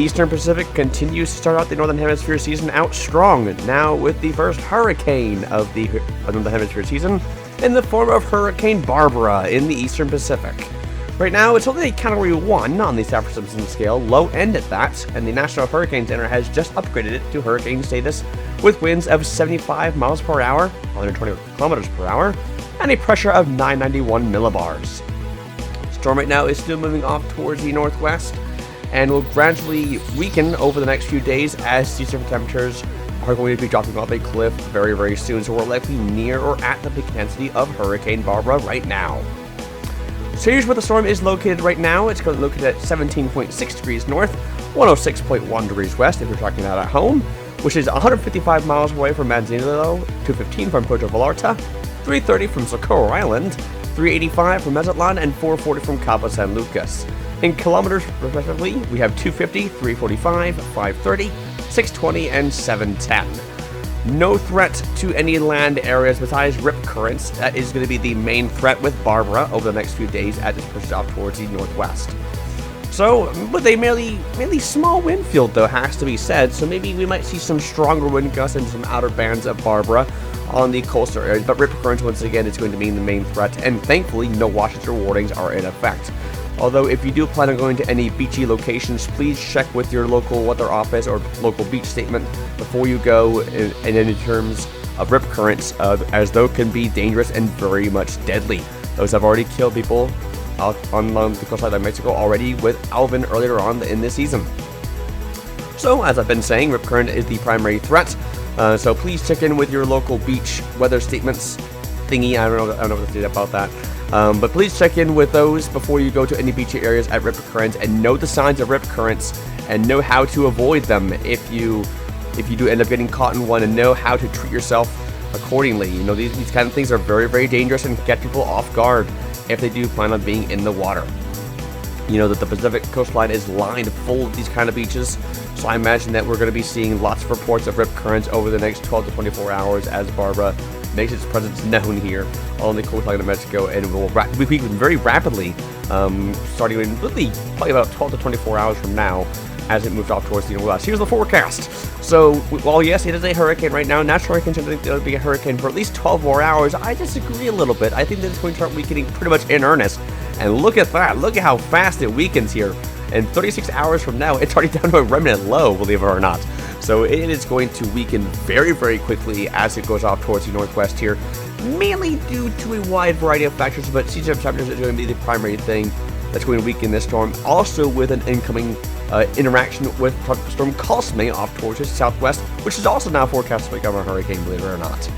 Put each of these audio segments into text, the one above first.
Eastern Pacific continues to start out the Northern Hemisphere season out strong, now with the first hurricane of the Northern Hemisphere season in the form of Hurricane Barbara in the Eastern Pacific. Right now, it's only a Category 1 on the Saffir-Simpson scale, low end at that, and the National Hurricane Center has just upgraded it to hurricane status with winds of 75 miles per hour, 120 kilometers per hour, and a pressure of 991 millibars. The storm right now is still moving off towards the northwest and will gradually weaken over the next few days as sea surface temperatures are going to be dropping off a cliff very, very soon. So we're likely near or at the peak intensity of Hurricane Barbara right now. So here's where the storm is located right now. It's located at 17.6 degrees north, 106.1 degrees west if you're tracking that at home, which is 155 miles away from Manzanillo, 215 from Puerto Vallarta, 330 from Socorro Island, 385 from Mazatlan, and 440 from Cabo San Lucas. In kilometers, respectively, we have 250, 345, 530, 620, and 710. No threat to any land areas besides rip currents. That is going to be the main threat with Barbara over the next few days as it pushes off towards the northwest. So, with a mainly small wind field, though, has to be said, so maybe we might see some stronger wind gusts and some outer bands of Barbara on the coastal areas, but rip currents, once again, is going to mean the main threat, and thankfully, no washes or warnings are in effect. Although, if you do plan on going to any beachy locations, please check with your local weather office or local beach statement before you go in terms of rip currents, as those can be dangerous and very much deadly. Those have already killed people out on the coastline of Mexico already with Alvin earlier on in this season. So, as I've been saying, rip current is the primary threat. So please check in with your local beach weather statements thingy. I don't know what to say about that. But please check in with those before you go to any beachy areas at rip currents, and know the signs of rip currents and know how to avoid them if you do end up getting caught in one, and know how to treat yourself accordingly. You know, these kind of things are very, very dangerous and get people off guard if they do plan on being in the water. You know that the Pacific coastline is lined full of these kind of beaches, so I imagine that we're going to be seeing lots of reports of rip currents over the next 12 to 24 hours as Barbara makes its presence known here on the coastline of Mexico, and will weaken very rapidly, starting in really probably about 12 to 24 hours from now as it moves off towards the northwest. Here's the forecast. So, while yes, it is a hurricane right now, National Hurricane Center thinks it'll be a hurricane for at least 12 more hours. I disagree a little bit. I think that it's going to start weakening pretty much in earnest. And look at that. Look at how fast it weakens here. And 36 hours from now, it's already down to a remnant low, believe it or not. So it is going to weaken very, very quickly as it goes off towards the northwest here, mainly due to a wide variety of factors, but sea surface temperatures is going to be the primary thing that's going to weaken this storm, also with an incoming interaction with Tropical Storm Cosme off towards the southwest, which is also now forecast to become a hurricane, believe it or not.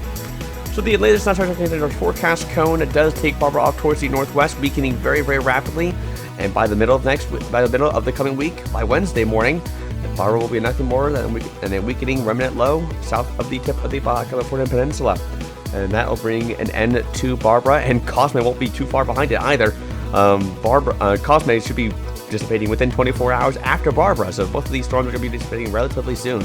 So the latest National Hurricane Center forecast cone does take Barbara off towards the northwest, weakening very, very rapidly, and by the middle of the coming week, by Wednesday morning, Barbara will be nothing more than a weakening remnant low south of the tip of the Baja California Peninsula, and that will bring an end to Barbara. And Cosme won't be too far behind it either. Cosme should be dissipating within 24 hours after Barbara, so both of these storms are going to be dissipating relatively soon.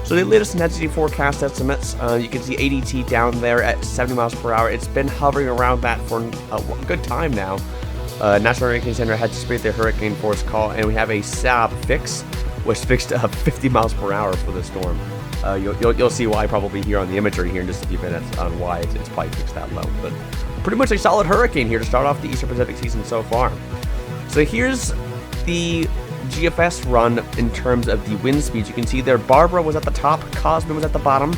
So the latest intensity forecast estimates, you can see ADT down there at 70 miles per hour. It's been hovering around that for a good time now. National Hurricane Center had dissipated their hurricane force call, and we have a SAB fix, which fixed 50 miles per hour for the storm. You'll see why probably here on the imagery here in just a few minutes on why it's probably fixed that low. But pretty much a solid hurricane here to start off the Eastern Pacific season so far. So here's the GFS run in terms of the wind speeds. You can see there Barbara was at the top, Cosme was at the bottom.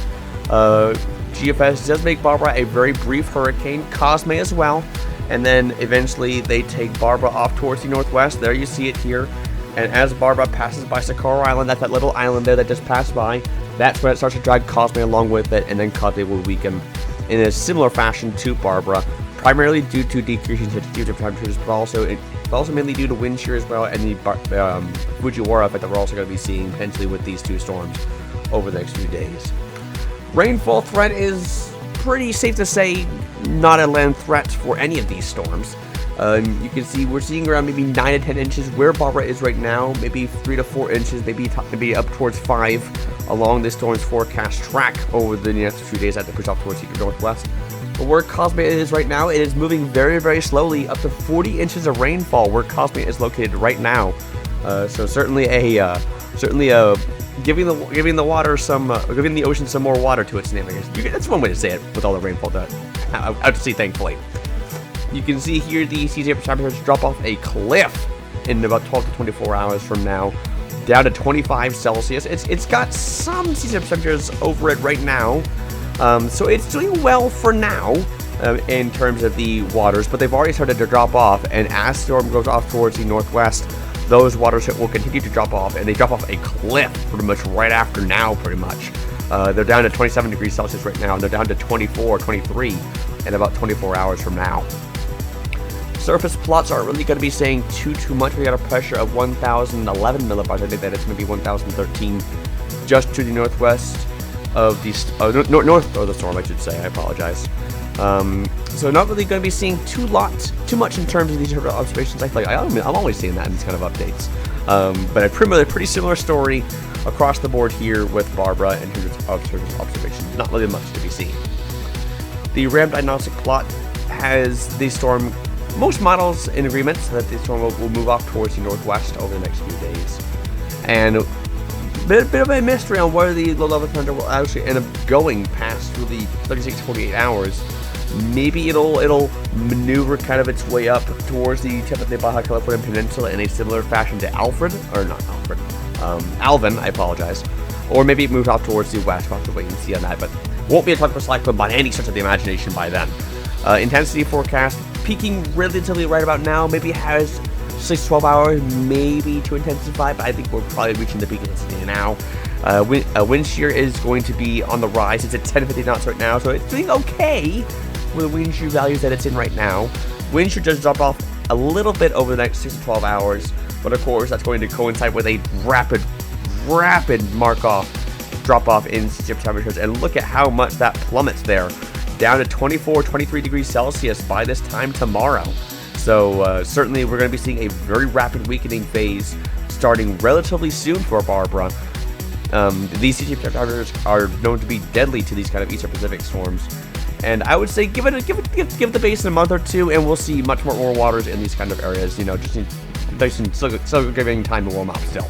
GFS does make Barbara a very brief hurricane, Cosme as well, and then eventually they take Barbara off towards the northwest. There you see it here, and as Barbara passes by Socorro Island, that's that little island there that just passed by, that's when it starts to drag Cosme along with it, and then Cosme will weaken in a similar fashion to Barbara, primarily due to decreasing temperatures, but also mainly due to wind shear as well, and the Fujiwara effect that we're also going to be seeing potentially with these two storms over the next few days. Rainfall threat is pretty safe to say not a land threat for any of these storms. You can see we're seeing around maybe 9 to 10 inches where Barbara is right now, maybe 3 to 4 inches, maybe up towards 5 along this storm's forecast track over the next few days as it pushes off towards the northwest. But where Cosme is right now, it is moving very, very slowly, up to 40 inches of rainfall where Cosme is located right now. So certainly giving the ocean some more water to its name. I guess that's one way to say it with all the rainfall out to sea. Thankfully, you can see here the sea temperatures drop off a cliff in about 12 to 24 hours from now, down to 25 Celsius. It's got some sea temperatures over it right now, so it's doing well for now in terms of the waters. But they've already started to drop off, and as the storm goes off towards the northwest, those waters will continue to drop off, and they drop off a cliff pretty much right after now, pretty much. They're down to 27 degrees Celsius right now, and they're down to 24, 23 in about 24 hours from now. Surface plots aren't really going to be saying too much. We got a pressure of 1,011 millibars. I think that it's maybe 1,013 just to the northwest of the north of the storm, I should say. I apologize. So not really going to be seeing too much in terms of these observations. I feel like I'm always seeing that in these kind of updates. But a pretty similar story across the board here with Barbara and her observations. Not really much to be seen. The RAM diagnostic plot has the storm. Most models in agreement that the storm will move off towards the northwest over the next few days. And a bit of a mystery on where the low-level thunder will actually end up going past through the 36 to 48 hours. Maybe it'll maneuver kind of its way up towards the tip of the Baja California Peninsula in a similar fashion to Alvin, I apologize. Or maybe it moves off towards the west. We'll have to wait and see on that, but won't be a tropical cyclone by any stretch of the imagination by then. Intensity forecast peaking relatively right about now. Maybe it has 6 to 12 hours, maybe to intensify, but I think we're probably reaching the peak intensity now. Wind shear is going to be on the rise. It's at 1050 knots right now, so it's doing okay with the wind shear values that it's in right now. Wind shear does drop off a little bit over the next 6 to 12 hours, but of course that's going to coincide with a rapid drop off in ship temperatures, and look at how much that plummets there, down to 24, 23 degrees Celsius by this time tomorrow. So certainly we're going to be seeing a very rapid weakening phase starting relatively soon for Barbara. These sea temperatures are known to be deadly to these kind of Eastern Pacific storms, and I would say give the basin a month or two, and we'll see much more waters in these kind of areas. Still giving time to warm up still.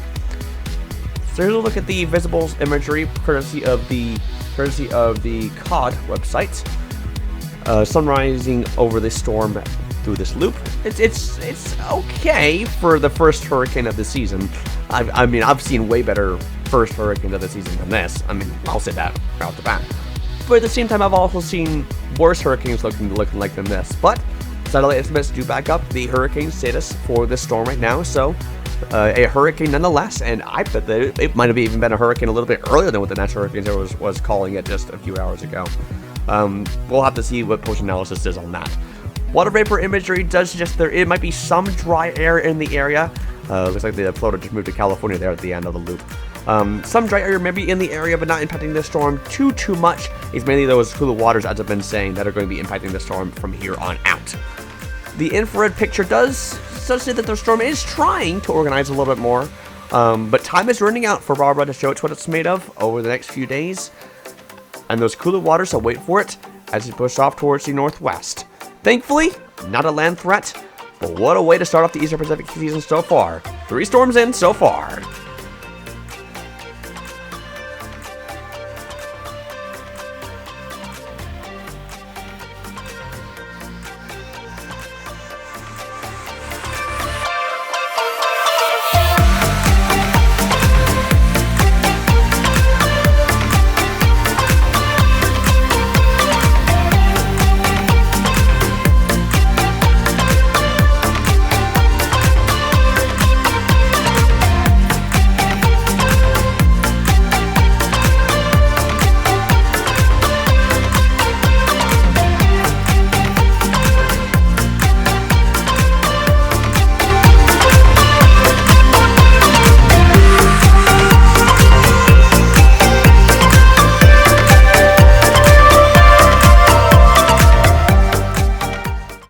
So here's a look at the visible imagery courtesy of the COD website. Sun rising over this storm through this loop. It's okay for the first hurricane of the season. I've seen way better first hurricanes of the season than this. I'll say that right off the bat. But at the same time, I've also seen worse hurricanes looking like than this. But satellite estimates do back up the hurricane status for this storm right now. So a hurricane nonetheless, and I bet that it might have even been a hurricane a little bit earlier than what the National Hurricane Center was calling it just a few hours ago. We'll have to see what post-analysis is on that. Water vapor imagery does suggest it might be some dry air in the area. Looks like the floater just moved to California there at the end of the loop. Some dry air may be in the area, but not impacting the storm too much. It's mainly those cooler waters, as I've been saying, that are going to be impacting the storm from here on out. The infrared picture does say that the storm is trying to organize a little bit more, but time is running out for Barbara to show us what it's made of over the next few days. And those cooler waters will wait for it as it pushes off towards the northwest. Thankfully, not a land threat, but what a way to start off the Eastern Pacific season so far. 3 storms in so far.